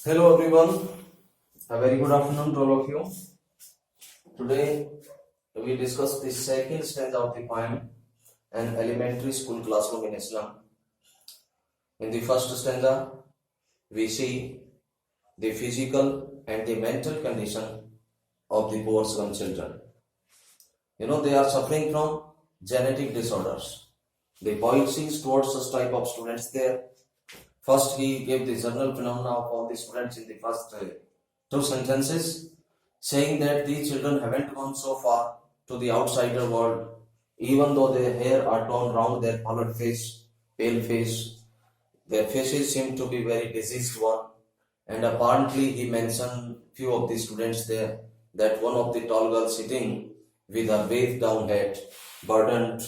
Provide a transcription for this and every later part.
Hello everyone, a very good afternoon to all of you. Today we discuss the second stanza of the poem, An Elementary School Classroom in Islam. In the first stanza, we see the physical and the mental condition of the poor slum children. They are suffering from genetic disorders. The poet sees towards such type of students there. First, he gave the general phenomena of all the students in the first two sentences, saying that these children haven't gone so far to the outsider world, even though their hair are torn round their pallid face, pale face. Their faces seem to be very diseased one. And apparently, he mentioned few of the students there, that one of the tall girls sitting with her waved down head, burdened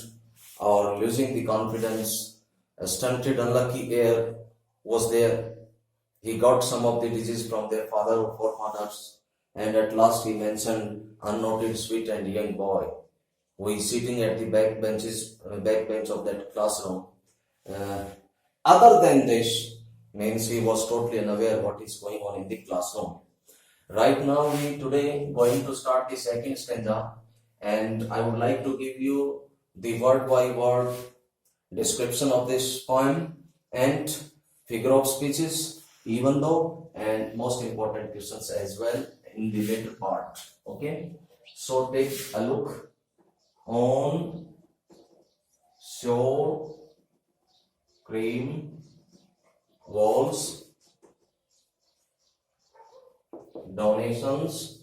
or losing the confidence, a stunted, unlucky air was there. He got some of the disease from their father or forefathers, and at last he mentioned unnoted sweet and young boy who is sitting at the back bench of that classroom. Other than this, means he was totally unaware what is going on in the classroom. Right now, we today going to start the second stanza, and I would like to give you the word by word description of this poem and figure of speeches, even though, and most important questions as well in the later part. Okay, so take a look. On shore cream walls, donations,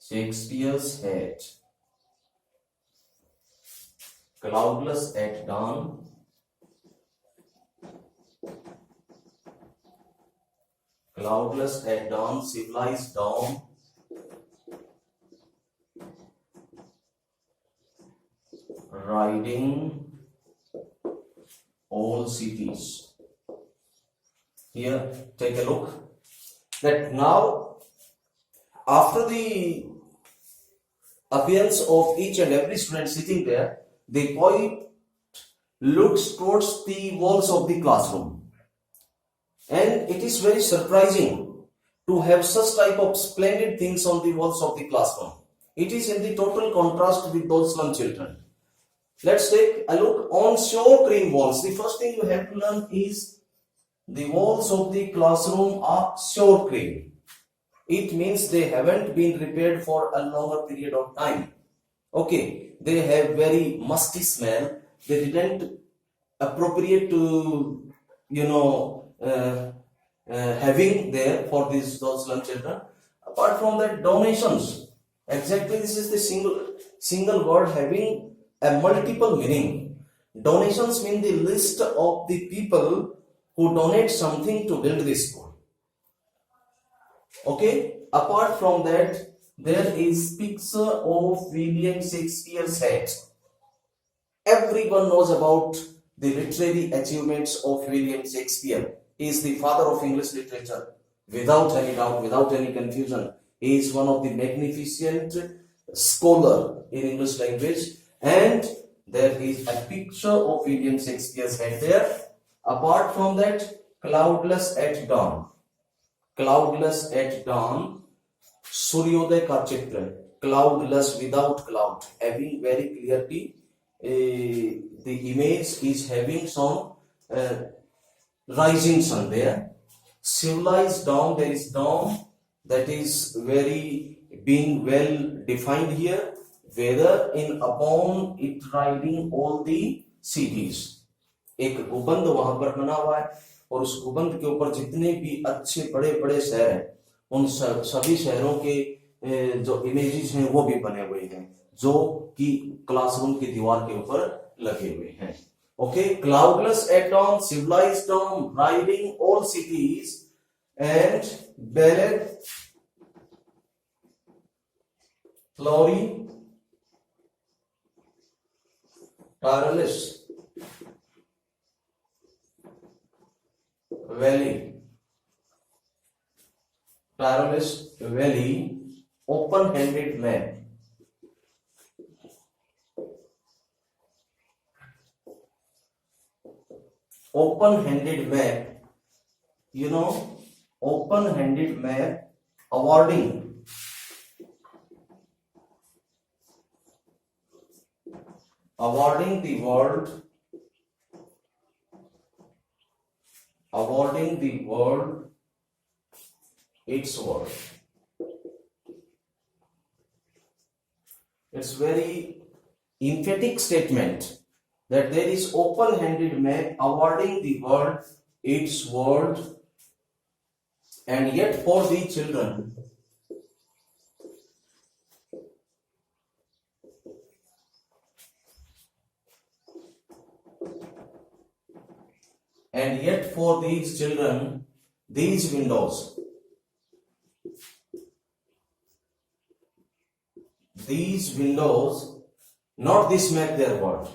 Shakespeare's head, cloudless at dawn, cloudless at dawn, civilized dawn, riding all cities. Here, take a look. That now, after the appearance of each and every student sitting there, the poet looks towards the walls of the classroom. And it is very surprising to have such type of splendid things on the walls of the classroom. It is in the total contrast with those slum children. Let's take a look on shore green walls. The first thing you have to learn is the walls of the classroom are shore green. It means they haven't been repaired for a longer period of time. Okay, they have very musty smell. They didn't appropriate to, having there for those slum children. Apart from that, donations. Exactly, this is the single word having a multiple meaning. Donations mean the list of the people who donate something to build this school. Okay, apart from that, there is picture of William Shakespeare's head. Everyone knows about the literary achievements of William Shakespeare. He is the father of English literature. Without any doubt, without any confusion, he is one of the magnificent scholar in English language. And there is a picture of William Shakespeare's head there. Apart from that, cloudless at dawn. Cloudless at dawn, Suryoday ka chitra. Cloudless, without cloud, having very clearly the image is having some rising sun there. Civilized dawn, there is dawn that is very being well defined here. Whether in upon it riding all the cities. एक गुबंद वहां पर बना हुआ है और उस गुबंद के ऊपर जितने भी अच्छे बड़े बड़े शहर हैं उन सभी शहरों के जो इमेजेस हैं वो भी बने हुए हैं जो कि क्लासरूम की दीवार के ऊपर लगे हुए हैं. Okay, cloudless at dawn, civilized dawn, riding all cities, and ballad Flory Tireless Valley, Tireless Valley, open-handed man. open-handed map, open-handed map awarding the world its world. It's very emphatic statement that there is open-handed map awarding the world its world, and yet for the children these windows not this map their world.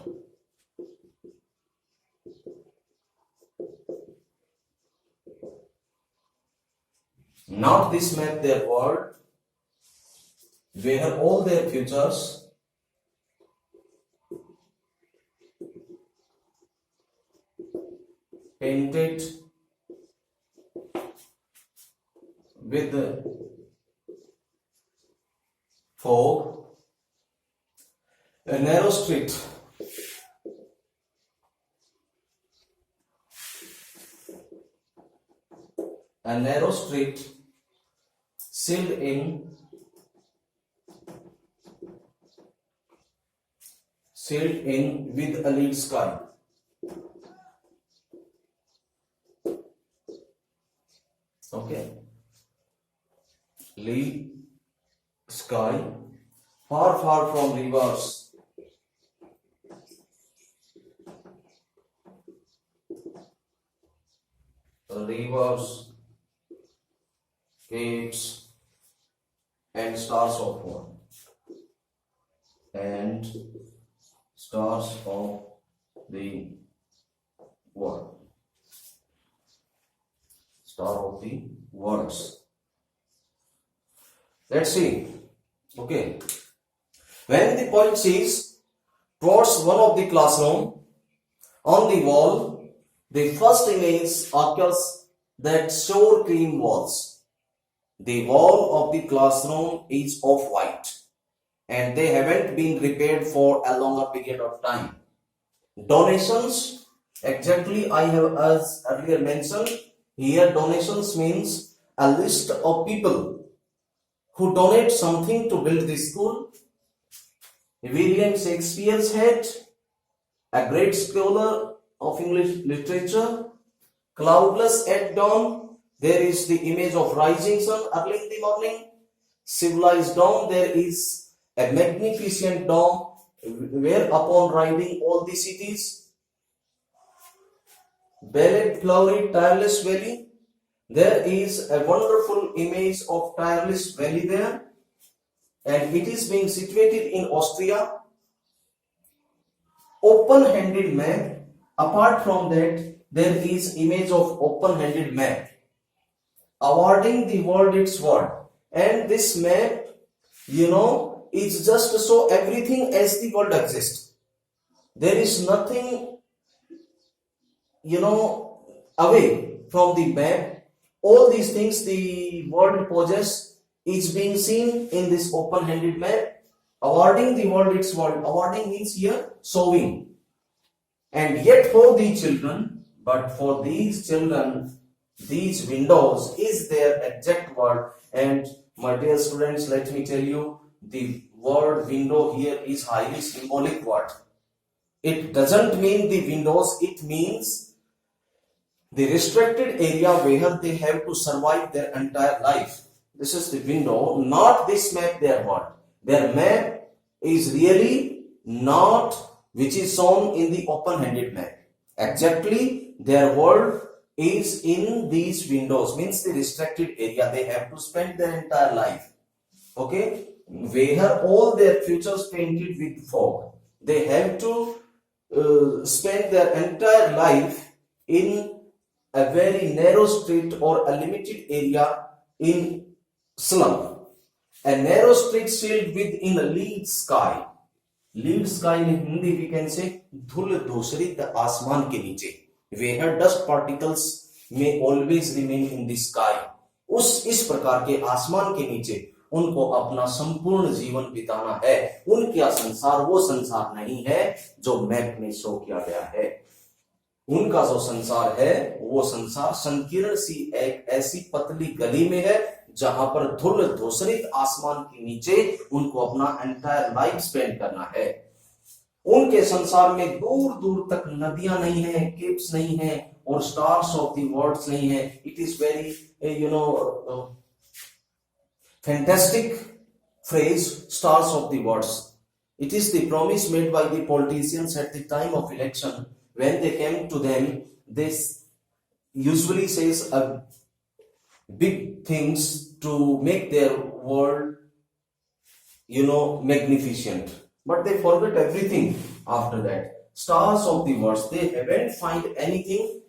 Not this map their world, where all their futures painted with fog, a narrow street sealed in with a lead sky. Okay, lead sky, far from rivers, caves, and stars of war, and stars of the world. Star of the worlds. Let's see. Okay. When the poet sees towards one of the classroom, on the wall, the first image occurs that show cream walls. The wall of the classroom is of white, and they haven't been repaired for a longer period of time. Donations, exactly, I have as earlier mentioned, here donations means a list of people who donate something to build the school. William Shakespeare had, a great scholar of English literature. Cloudless at dawn, there is the image of rising sun early in the morning. Civilized dawn, there is a magnificent dawn where upon riding all the cities. Ballad flowery tireless valley, there is a wonderful image of tireless valley there, and it is being situated in Austria. Open-handed map, apart from that there is image of open-handed map awarding the world its world, and this map is just to show everything as the world exists. There is nothing away from the map. All these things the world possesses is being seen in this open-handed map, awarding the world its world. Awarding means here showing. And yet for the children, but for these children, these windows is their exact world. And my dear students, let me tell you, the word window here is highly symbolic word. It doesn't mean the windows, it means the restricted area where they have to survive their entire life. This is the window, not this map their world. Their map is really not which is shown in the open-handed map. Exactly, their world is in these windows, means the restricted area. They have to spend their entire life. Okay, where all their futures painted with fog. They have to spend their entire life in a very narrow street or a limited area in slum. A narrow street sealed within a lead sky. Lead sky in Hindi we can say धुल धूसरित आसमान के नीचे. where dust particles may always remain in the sky, इस प्रकार के आसमान के नीचे उनको अपना संपूर्ण जीवन बिताना है। उनका संसार वो संसार नहीं है जो मैप में शो किया गया है। उनका जो संसार है वो संसार संकीर्ण सी एक ऐसी पतली गली में है जहां पर धूल धूसरित आसमान के नीचे उनको अपना एंटायर लाइफ स्पेंड करना है। उनके संसार में दूर दूर तक नदियां नहीं है, केप्स नहीं है और स्टार्स ऑफ द वर्ल्ड्स नहीं है। It is very fantastic phrase, stars of the worlds. It is the promise made by the politicians at the time of election. When they came to them, they usually says a big things to make their world, magnificent. But they forget everything after that. Stars of the world, they haven't find anything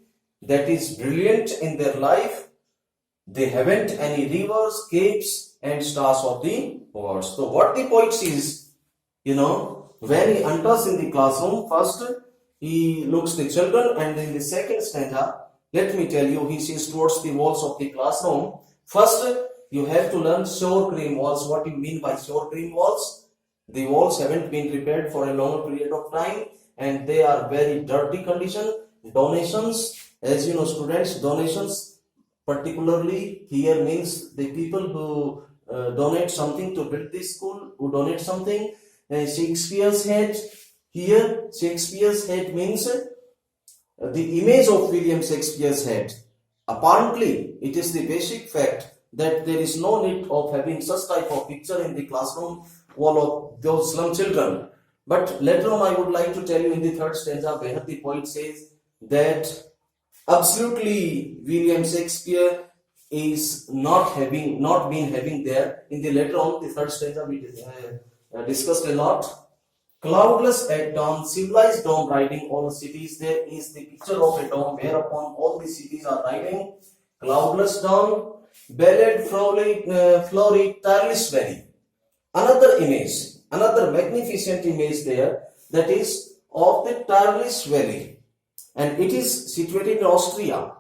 that is brilliant in their life. They haven't any rivers, capes, and stars of the world. So what the poet says, when he enters in the classroom, first he looks the children, and in the second stanza, let me tell you, he sees towards the walls of the classroom. First, you have to learn shore cream walls. What do you mean by shore cream walls? The walls haven't been repaired for a long period of time, and they are very dirty condition. Donations, as you know, students, donations particularly here means the people who donate something to build this school, who donate something. Shakespeare's head, here Shakespeare's head means the image of William Shakespeare's head. Apparently, it is the basic fact that there is no need of having such type of picture in the classroom wall of those slum children. But later on I would like to tell you in the third stanza where the poet says that absolutely William Shakespeare is not been having there. In the later on the third stanza we discussed a lot. Cloudless at dawn, civilized dawn riding all cities. There is the picture of a dawn whereupon all the cities are riding. Cloudless dawn, ballad, florid, tireless valley. Another image, another magnificent image there, that is of the tireless valley, and it is situated in Austria,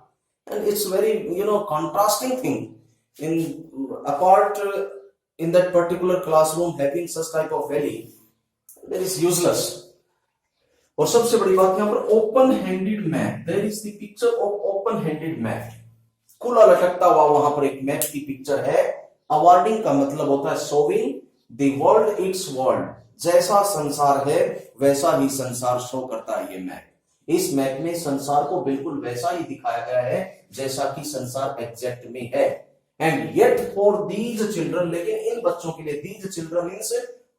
and it's very contrasting thing. In that particular classroom having such type of valley, that is useless. और सबसे बड़ी बात यहाँ पर open handed map, there is the picture of open handed map, खुला लटकता हुआ वहां पर एक मैप की पिक्चर है। अवार्डिंग का मतलब होता है showing the world it's world, जैसा संसार है वैसा ही संसार शो करता है ये मैप। इस मैप में संसार को बिल्कुल वैसा ही दिखाया गया है जैसा कि संसार एग्जैक्ट में है। And yet for these children, लेकिन इन बच्चों के लिए, these children means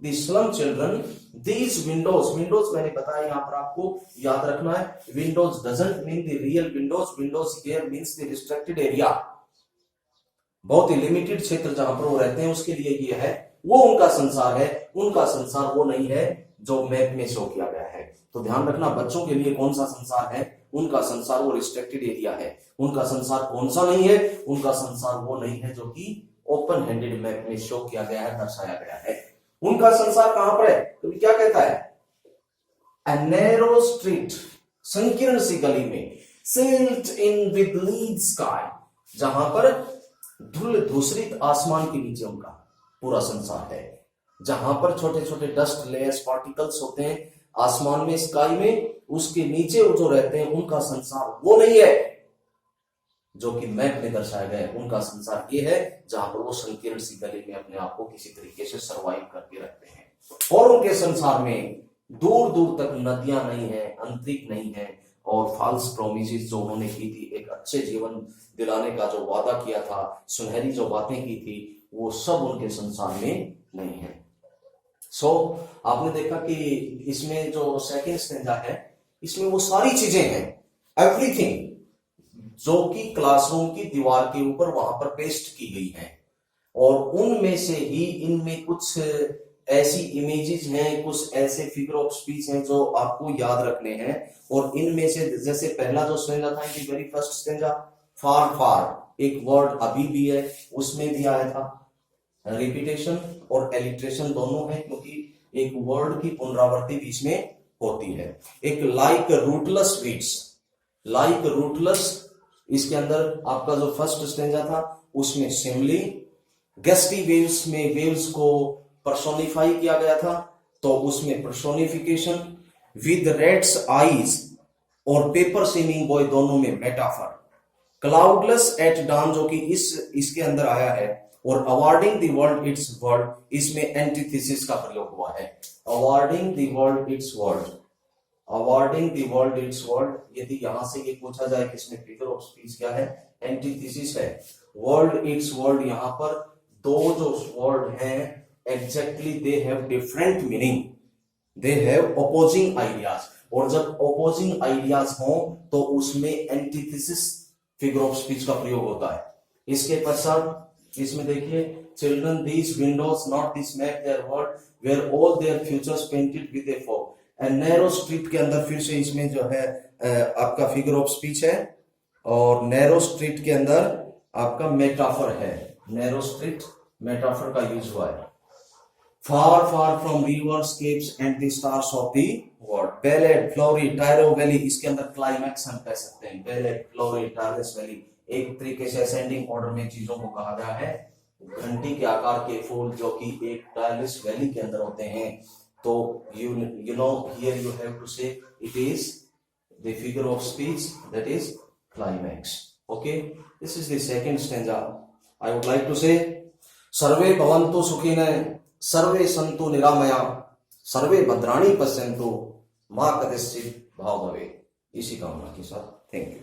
the slum children, these Windows, Windows मैंने बताया यहाँ पर आपको याद रखना है, Windows doesn't mean the real Windows, Windows here means the restricted area, बहुत ही लिमिटेड क्षेत्र जहां पर वो रहते हैं उसके लिए ये है, वो उनका संसार है। उनका संसार वो नहीं है जो मैप में शो किया गया है। तो ध्यान रखना, बच्चों के लिए कौन सा संसार है, उनका संसार वो रिस्ट्रिक्टेड एरिया है। उनका संसार कौन सा नहीं है, उनका संसार वो नहीं है जो कि ओपन हैंडेड मैप में शो किया गया है, दर्शाया गया है। उनका संसार कहां पर है, तो क्या कहता है, A narrow street, संकीर्ण सी गली में, silt in with lead sky, जहां पर धूल धूसरित आसमान के नीचे उनका पूरा संसार है, जहां पर छोटे छोटे डस्ट लेयर्स पार्टिकल्स होते हैं आसमान में, स्काई में, उसके नीचे वो जो रहते हैं उनका संसार वो नहीं है जो कि मैप में दर्शाया गया है। उनका संसार ये है जहां पर वो संकीर्ण सी गली में अपने आप को किसी तरीके से सरवाइव करके रखते हैं। और उनके संसार में दूर दूर तक नदियां नहीं है, अंतरिक्ष नहीं है, और फॉल्स प्रोमिसेस जो उन्होंने की थी, एक अच्छे जीवन दिलाने का जो वादा किया था, सुनहरी जो बातें की थी, वो सब उनके संसार में नहीं है। आपने देखा कि इसमें जो सेकंड स्टैंजा है, इसमें वो सारी चीजें हैं, एवरीथिंग जो कि क्लासरूम की दीवार के ऊपर वहां पर पेस्ट की गई है, और उनमें से ही इनमें कुछ ऐसी इमेजेस हैं, कुछ ऐसे फिगर ऑफ स्पीच हैं जो आपको याद रखने हैं। और इनमें से जैसे पहला जो स्टैंजा था, इनकी वेरी फर्स्ट स्टैंजा, फार फार, एक वर्ड अभी भी है, उसमें भी आया था रिपीटेशन और एलिट्रेशन दोनों है, क्योंकि एक वर्ड की पुनरावृत्ति बीच में होती है। एक like rootless weeds, like rootless, इसके अंदर आपका जो फर्स्ट स्टेंजा था उसमें सिमली, गेस्टी वेव्स में वेव्स को पर्सोनिफाई किया गया था तो उसमें पर्सोनिफिकेशन, विद रेड्स आईज और पेपर सीमिंग बॉय दोनों में मेटाफर, क्लाउडलेस एट डॉन जो कि इसके अंदर आया है, और awarding the world it's world, इसमें एंटीथेसिस का प्रयोग हुआ है। Awarding the world it's world, awarding the world it's world, यदि यहां से ये पूछा जाए कि इसमें फिगर ऑफ स्पीच क्या है, एंटीथेसिस है। वर्ल्ड इट्स वर्ल्ड, यहां पर दो जो वर्ड हैं exactly they have different meaning, they have opposing ideas, और जब अपोजिंग आइडियाज हो तो उसमें एंटीथेसिस फिगर ऑफ स्पीच का प्रयोग होता है। इसके पश्चात इसमें देखिए, children these windows not this map their world where all their futures painted with a fog, and narrow street के अंदर फिर से इसमें जो है आपका फिगर ऑफ स्पीच है, और नैरो स्ट्रीट के अंदर आपका मेटाफर है, नैरो स्ट्रीट मेटाफर का यूज हुआ है। Far far from rivers capes and the stars of the world, बेलेट फ्लोरी टायरो वैली, इसके अंदर क्लाइमैक्स हम कह सकते हैं, बेलेट फ्लोरी टायरस वैली, एक तरीके से असेंडिंग ऑर्डर में चीजों को कहा गया है। घंटी के आकार के फूल जो कि एक टायरस वैली के अंदर होते हैं, तो you know here you have to say it is the figure of speech, that is climax. Okay, this is the second stanza. I would like to say सर्वे भवन्तु सुखिनः, सर्वे सन्तु निरामया, सर्वे भद्राणि पश्यन्तु, मा कदाचित् भाव भवेत्। इसी कामना के साथ थैंक यू।